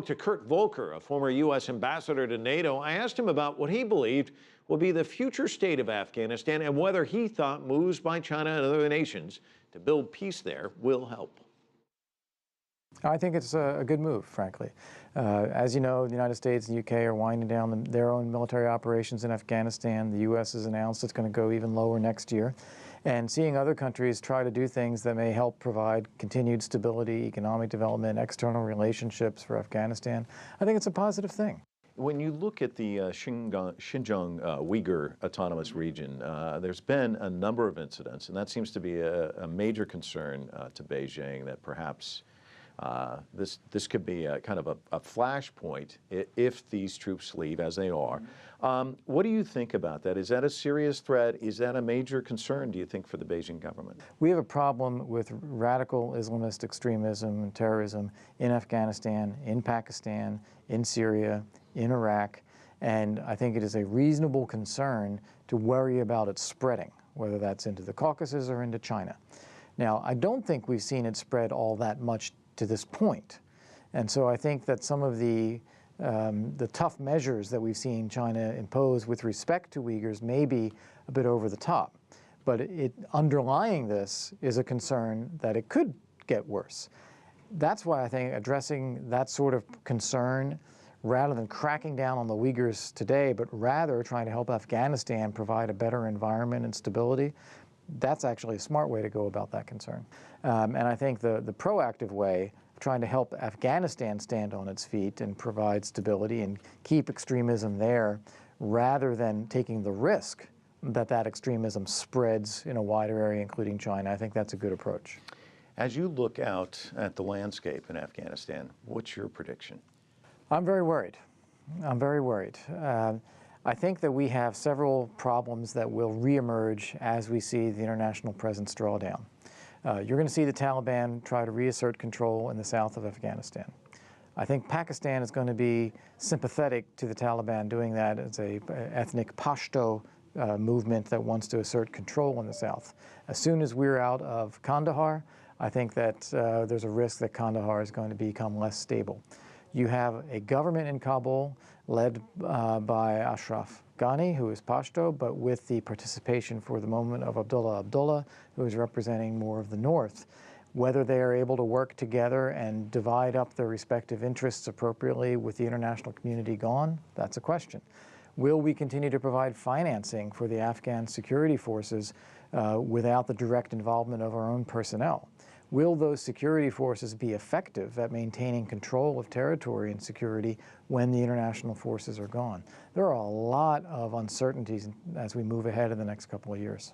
To Kurt Volker, a former U.S. ambassador to NATO, I asked him about what he believed will be the future state of Afghanistan and whether he thought moves by China and other nations to build peace there will help. I think it's a good move, frankly. As you know, the United States and the UK are winding down their own military operations in Afghanistan. The U.S. has announced it's going to go even lower next year. And seeing other countries try to do things that may help provide continued stability, economic development, external relationships for Afghanistan, I think it's a positive thing. When you look at the Xinjiang Uyghur Autonomous Region, there's been a number of incidents, and that seems to be a major concern to Beijing, that perhaps this could be a kind of a flashpoint if these troops leave, as they are. What do you think about that? Is that a serious threat? Is that a major concern, do you think, for the Beijing government? We have a problem with radical Islamist extremism and terrorism in Afghanistan, in Pakistan, in Syria, in Iraq, and I think it is a reasonable concern to worry about it spreading, whether that's into the Caucasus or into China. Now, I don't think we've seen it spread all that much to this point. And so I think that some of the tough measures that we've seen China impose with respect to Uyghurs may be a bit over the top. But underlying this is a concern that it could get worse. That's why I think addressing that sort of concern, rather than cracking down on the Uyghurs today, but rather trying to help Afghanistan provide a better environment and stability, that's actually a smart way to go about that concern. And I think the proactive way of trying to help Afghanistan stand on its feet and provide stability and keep extremism there, rather than taking the risk that that extremism spreads in a wider area, including China, I think that's a good approach. As you look out at the landscape in Afghanistan, what's your prediction? I'm very worried. I'm very worried. I think that we have several problems that will reemerge as we see the international presence draw down. You're going to see the Taliban try to reassert control in the south of Afghanistan. I think Pakistan is going to be sympathetic to the Taliban doing that as an ethnic Pashto movement that wants to assert control in the south. As soon as we're out of Kandahar, I think that there's a risk that Kandahar is going to become less stable. You have a government in Kabul led by Ashraf Ghani, who is Pashto, but with the participation for the moment of Abdullah Abdullah, who is representing more of the north. Whether they are able to work together and divide up their respective interests appropriately with the international community gone, that's a question. Will we continue to provide financing for the Afghan security forces without the direct involvement of our own personnel? Will those security forces be effective at maintaining control of territory and security when the international forces are gone? There are a lot of uncertainties as we move ahead in the next couple of years.